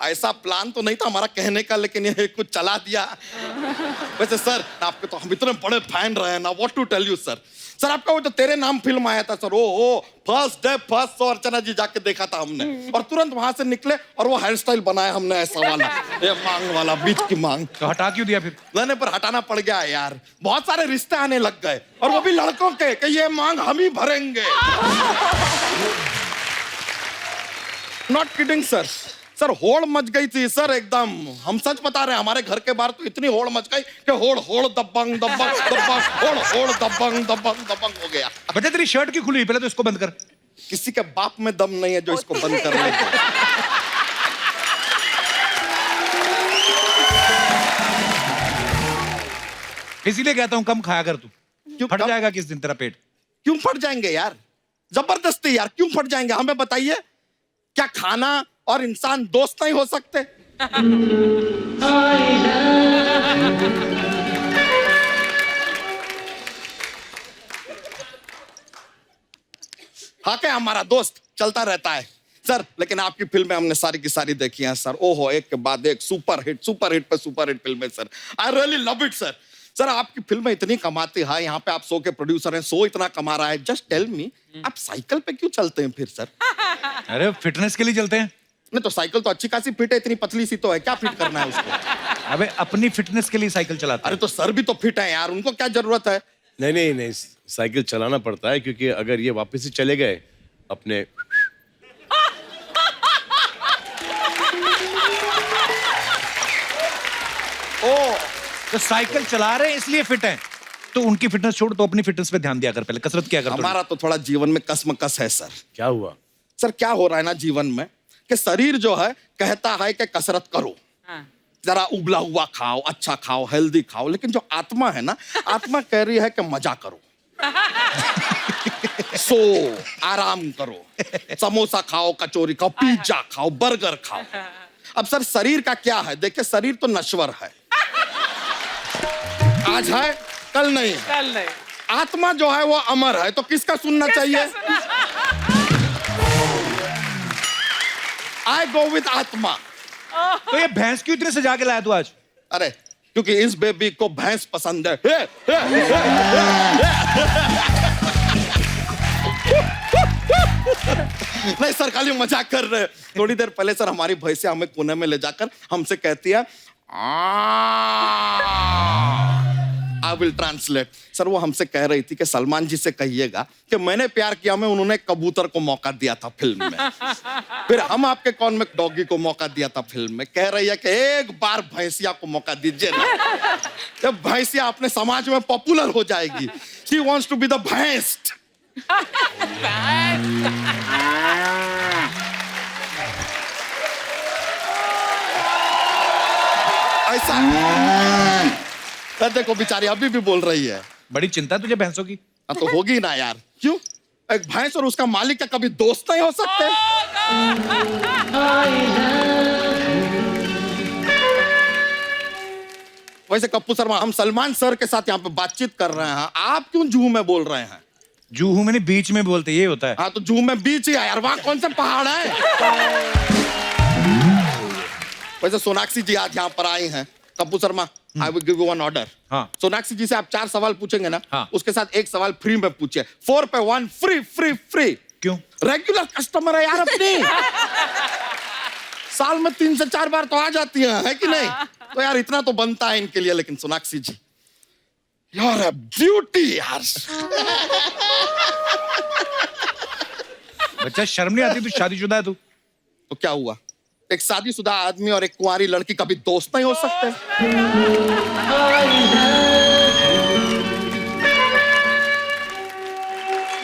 ऐसा प्लान तो नहीं था हमारा कहने का, लेकिन ये कुछ चला दिया। वैसे सर, आपके तो हम इतने बड़े फैन रहे हैं ना, what to tell you sir. Sir आपका वो जो तेरे नाम फिल्म आया था सर, ओ first day first show Archana ji जाके देखा था हमने, और तुरंत वहां से निकले और वो हेयर स्टाइल बनाया हमने ऐसा वाला, ये मांग वाला, बीच की मांग। तो हटा क्यों दिया फिर? नहीं पर हटाना पड़ गया यार, बहुत सारे रिश्ते आने लग गए, और वो भी लड़कों के कि ये मांग हम ही भरेंगे। नॉट किडिंग सर, सर होड़ मच गई थी सर एकदम, हम सच बता रहे हैं, हमारे घर के बाहर तो इतनी होड़ मच गई कि होड़ होड़ दबंग दबंग दबंग होड़ होड़ दबंग दबंग दबंग हो गया। बेटा तेरी शर्ट क्यों खुली? पहले तो इसको बंद कर। किसी के बाप में दम नहीं है जो इसको बंद कर ले। इसीलिए कहता हूँ कम खाया कर तू, क्यों फट कम? जाएगा किस दिन तेरा पेट। क्यों फट जाएंगे यार, जबरदस्ती यार, क्यों फट जाएंगे हमें बताइए? क्या खाना और इंसान दोस्त नहीं हो सकते? हाँ क्या हमारा दोस्त चलता रहता है सर, लेकिन आपकी फिल्में हमने सारी की सारी देखी हैं सर, ओहो एक के बाद एक सुपर हिट पे सुपर हिट फिल्में sir, I really love it sir. Sir आपकी फिल्में इतनी कमाती है, यहाँ पे आप शो के प्रोड्यूसर हैं, शो इतना कमा रहा है, जस्ट टेल मी आप साइकिल पे क्यों चलते हैं फिर सर? अरे फिटनेस के लिए चलते हैं। नहीं तो साइकिल तो अच्छी खासी फिट है, इतनी पतली सी तो है, क्या फिट करना है उसको? अबे अपनी फिटनेस के लिए साइकिल चलाते अरे तो सर भी तो फिट है यार, उनको क्या जरूरत है? नहीं, साइकिल चलाना पड़ता है, क्योंकि अगर ये वापस से चले गए अपने ओ तो साइकिल चला रहे हैं इसलिए फिट हैं, तो उनकी फिटनेस छोड़, तो अपनी फिटनेस पे ध्यान दिया कर, पहले कसरत किया कर। हमारा तो थोड़ा जीवन में कसमकस है सर। क्या हुआ सर? क्या हो रहा है ना जीवन में कि शरीर जो है कहता है कि कसरत करो, जरा उबला हुआ खाओ, अच्छा खाओ, हेल्दी खाओ, लेकिन जो आत्मा है ना, आत्मा कह रही है कि मजा करो, सो आराम करो, समोसा खाओ, कचौरी खाओ, पिज्जा खाओ, बर्गर खाओ। अब सर शरीर का क्या है? देखिए शरीर तो नश्वर है, आज है कल नहीं है, कल नहीं। आत्मा जो है वो अमर है, तो किसका सुनना चाहिए? आई गो विद आत्मा। तो ये भैंस क्यों इतने सजा के लाया तू आज? अरे क्योंकि इस बेबी को भैंस पसंद है। नहीं सर खाली मजाक कर रहे हैं। थोड़ी देर पहले सर हमारी भैंसिया हमें कोने में ले जाकर हमसे कहती है आई विल ट्रांसलेट। सर वो हमसे कह रही थी कि सलमान जी से कहिएगा कि मैंने प्यार किया में उन्होंने कबूतर को मौका दिया था फिल्म में, फिर हम आपके कौन में डॉगी को मौका दिया था फिल्म में। कह रही है कि एक बार भैंसिया को मौका दीजिए ना, जब भैंसिया अपने समाज में पॉपुलर हो जाएगी। She wants to be the bhains. ऐसा देखो बेचारी अभी भी बोल रही है। बड़ी चिंता तुझे भैंसों की? हाँ तो होगी ना यार, क्यों? एक भैंस और उसका मालिक क्या कभी दोस्त नहीं हो सकते? वैसे कप्पू शर्मा, हम सलमान सर के साथ यहाँ पे बातचीत कर रहे हैं, आप क्यों जूहू में बोल रहे हैं? जूहू मैंने बीच में बोलते, ये होता है। हाँ तो जूहू में बीच ही है यार, वहां कौन सा पहाड़ है? वैसे सोनाक्षी जी आज यहाँ पर आई हैं। Kappu Sharma, I will give you one order. हाँ। सोनाक्षी जी से आप 4 सवाल पूछेंगे ना, हाँ। उसके साथ एक सवाल फ्री में पूछिए। 4 पे 1 फ्री फ्री फ्री। क्यों? रेगुलर कस्टमर है यार अपनी। साल में 3 से 4 बार तो आ जाती है कि नहीं? तो यार इतना तो बनता है इनके लिए। लेकिन सोनाक्षी जी, यू आर अ ब्यूटी यार। बच्चा शर्म नहीं आती? तू शादीशुदा है तू? तो क्या हुआ? एक शादीशुदा आदमी और एक कुंवारी लड़की कभी दोस्त नहीं हो सकते?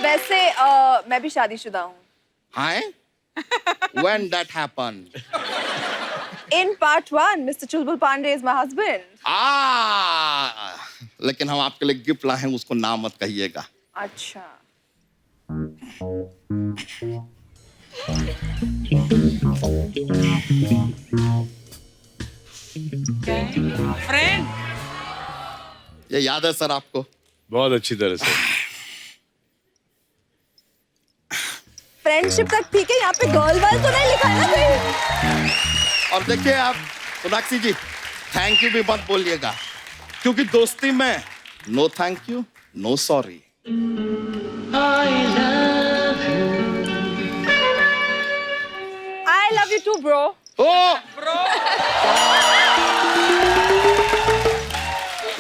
वैसे मैं भी शादीशुदा हूँ। हाँ? When that happened? In part 1, Mr. Chulbul Pandey is my husband. लेकिन हम आपके लिए गिफ्ट लाए हैं, उसको नाम मत कहिएगा। अच्छा। फ्रेंड ये याद है सर आपको? बहुत अच्छी तरह से। फ्रेंडशिप तक ठीक है, यहाँ पे गर्ल वाल तो नहीं लिखा है ना कहीं? और देखिए आप सोनाक्षी जी, थैंक यू भी मत बोलिएगा, क्योंकि दोस्ती में no thank you no sorry. I love you too, bro.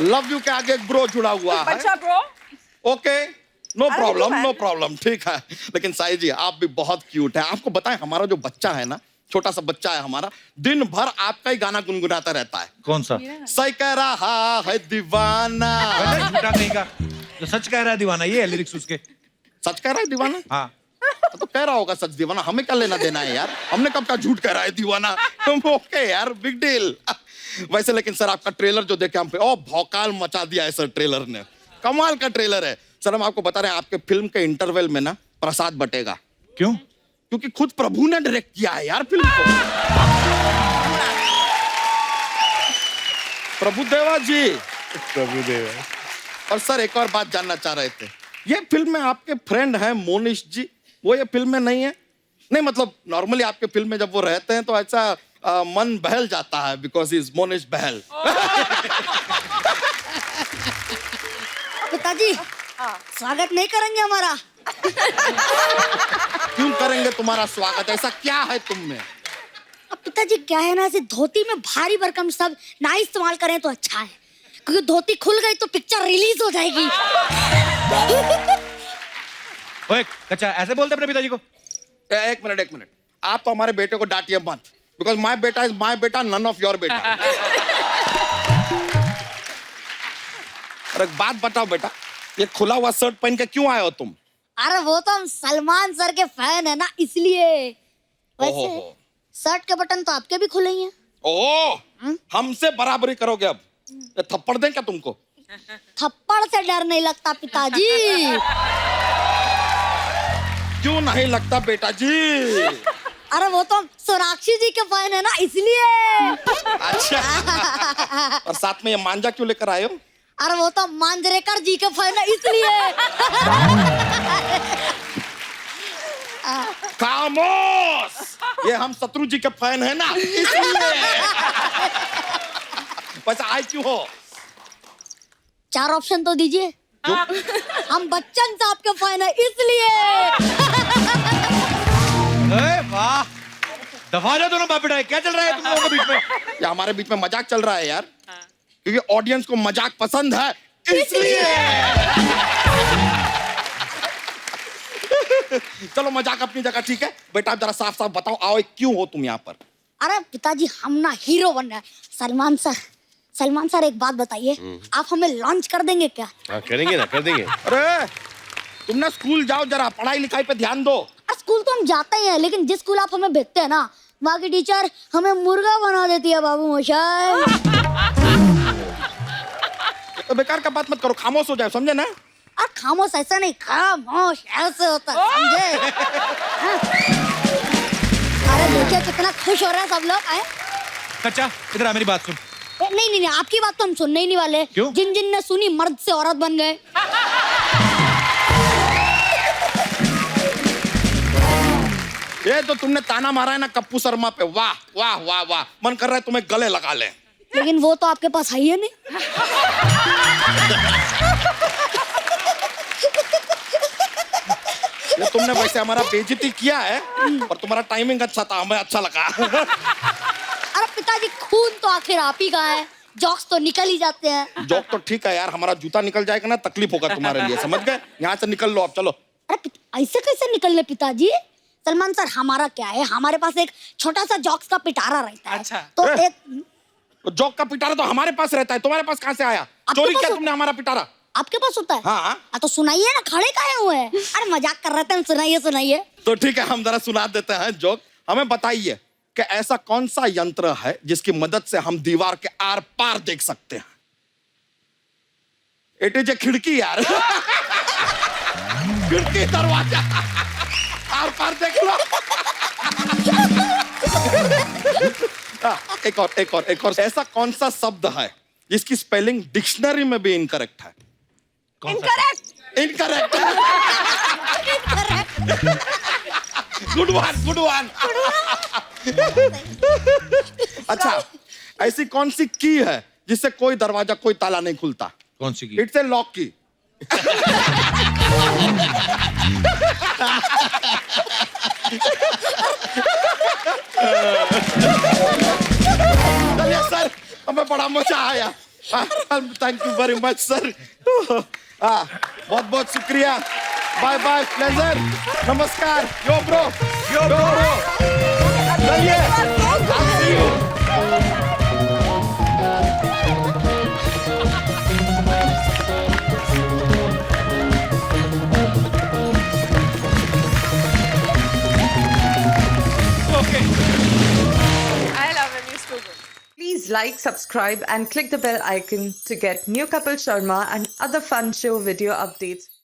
Love you के आगे एक ब्रो जुड़ा हुआ है। बच्चा bro. Okay, no I problem, do, no man. Problem, ठीक है। लेकिन साई जी आप भी बहुत क्यूट है। आपको बताएं हमारा जो बच्चा है ना, छोटा सा बच्चा है हमारा, दिन भर आपका ही गाना गुनगुनाता रहता है। कौन सा? सही कह रहा है दीवाना। पहले झूठा कहीं का, जो सच कह रहा है दीवाना, ये है लिरिक्स उसके। सच कह रहा है दीवाना? हाँ। तो कह रहा होगा सच दीवाना, हमें क्या लेना देना है यार, हमने कब का झूठ कह रहा है दीवाना। तुम ओके यार, बिग डील। वैसे लेकिन सर आपका ट्रेलर जो देखे हम पे, ओ भौकाल मचा दिया है सर ट्रेलर ने, कमाल का ट्रेलर है सर। हम आपको बता रहे हैं आपके फिल्म के इंटरवल में ना प्रसाद बटेगा। क्यों? क्योंकि खुद प्रभु ने डायरेक्ट किया है यार फिल्म को। प्रभुदेवा जी। प्रभुदेवा। और सर एक और बात जानना चाह रहे थे, ये फिल्म में आपके फ्रेंड हैं मोनिश जी, वो ये फिल्म में नहीं है? नहीं मतलब नॉर्मली आपके फिल्म में जब वो रहते हैं तो ऐसा मन बहल जाता है, बिकॉज इज मोनिश बहल। पिताजी स्वागत नहीं करेंगे हमारा? क्यों करेंगे तुम्हारा स्वागत, ऐसा क्या है तुम में? अब पिताजी क्या है ना, ऐसे धोती में भारी भरकम सब ना इस्तेमाल करें तो अच्छा है, क्योंकि धोती खुल गई तो पिक्चर रिलीज हो जाएगी। ओए कच्चा, ऐसे बोलते अपने पिताजी को? एक मिनट, आप तो हमारे बेटे को डांटिए मत, बिकॉज माई बेटा इज माई बेटा, नन ऑफ योर बेटा। और एक बात बताओ बेटा, ये खुला हुआ शर्ट पहन के क्यों आए हो तुम? अरे वो तो हम सलमान सर के फैन है ना, इसलिए। वैसे ओहो। शर्ट के बटन तो आपके भी खुले ही हैं। ओह, हमसे बराबरी करोगे अब? ये थप्पड़ दें क्या तुमको? थप्पड़ से डर नहीं लगता पिताजी। क्यों नहीं लगता बेटा जी? अरे वो तो हम सोनाक्षी जी के फैन है ना, इसलिए। अच्छा। और साथ में ये मांझा क्यों लेकर आए हो? अरे वो तो मांजरेकर जी के फैन है, इसलिए। खामोश, ये हम शत्रु जी के फैन है ना, इसलिए। वैसे आए क्यों हो? 4 ऑप्शन तो दीजिए। हम बच्चन साहब के फैन है, इसलिए। वाह, दफा जा दोनों बाप बेटा, क्या चल रहा है तुम लोगों के बीच में? ये हमारे बीच में मजाक चल रहा है यार, क्योंकि ऑडियंस को मजाक पसंद है, इसलिए। चलो मजाक अपनी जगह ठीक है, बेटा आप जरा साफ साफ बताओ, आओ क्यों हो तुम यहाँ पर? अरे पिताजी हम ना हीरो बन रहे हैं। सलमान सर एक बात बताइए, आप हमें लॉन्च कर देंगे क्या? हाँ करेंगे ना, कर देंगे। अरे तुम ना स्कूल जाओ, जरा पढ़ाई लिखाई पे ध्यान दो। स्कूल तो हम जाते ही हैं, लेकिन जिस स्कूल आप हमें भेजते हैं ना, वहाँ की टीचर हमें मुर्गा बना देती है बाबू मोशाय। तो बेकार का बात मत करो, खामोश हो जाए, समझे ना? और खामोश ऐसा नहीं, खामोश ऐसे होता है, समझे? हाँ। अरे देखिए कितना खुश हो रहे हैं सब लोग। आए कच्चा इधर आ, मेरी बात सुन। नहीं, आपकी बात तो हम सुनने ही नहीं वाले। क्यों? जिन ने सुनी मर्द से औरत बन गए। ये तो तुमने ताना मारा है ना कप्पू शर्मा पे, वाह वाह वाह वाह, मन कर रहा है तुम्हें गले लगा ले। लेकिन वो तो आपके पास है ही नहीं। ये तुमने वैसे हमारा बेइज्जती किया है, और तुम्हारा टाइमिंग अच्छा था, हमें अच्छा लगा। अरे पिताजी खून तो आखिर आप ही का है, जॉक्स तो निकल ही जाते हैं। जॉक तो ठीक है यार, हमारा जूता निकल जाएगा ना तकलीफ होगा तुम्हारे लिए, समझ गए? यहाँ से निकल लो अब, चलो। अरे ऐसे कैसे निकलने पिताजी? सलमान सर हमारा क्या है, हमारे पास एक छोटा सा जॉक्स का पिटारा रहता है। अच्छा। तो एक तो जॉक का पिटारा तो हमारे पास रहता है, तुम्हारे पास कहाँ से आया? चोरी पास किया हो- तुमने हमारा पिटारा? आपके पास होता है? हाँ। तो सुनाइए ना, खड़े काहे हुए हैं? अरे मजाक कर रहे थे हम, सुनाइए। तो ठीक है, हम जरा सुना देते हैं जोक। हमें बताइए कि ऐसा कौन सा यंत्र है जिसकी मदद से हम दीवार के आर पार देख सकते हैं? इट इज ए खिड़की यार। खिड़की, दरवाजा, आर पार देख लो। एक और ऐसा कौन सा शब्द है जिसकी स्पेलिंग डिक्शनरी में भी इनकरेक्ट है? इनकरेक्ट। Good one. अच्छा, ऐसी कौन सी की है जिससे कोई दरवाजा कोई ताला नहीं खुलता? कौन सी की? इट्स ए लॉक की। चलिए सर, हमें बड़ा मजा आया। Thank you very much sir. बहुत बहुत शुक्रिया। बाय बाय, प्लेजर, नमस्कार। यो ब्रो, यो ब्रो, चलिए, I'll see you. I love him. He's too good. Please like, subscribe, and click the bell icon to get new Kapil Sharma and other fun show video updates.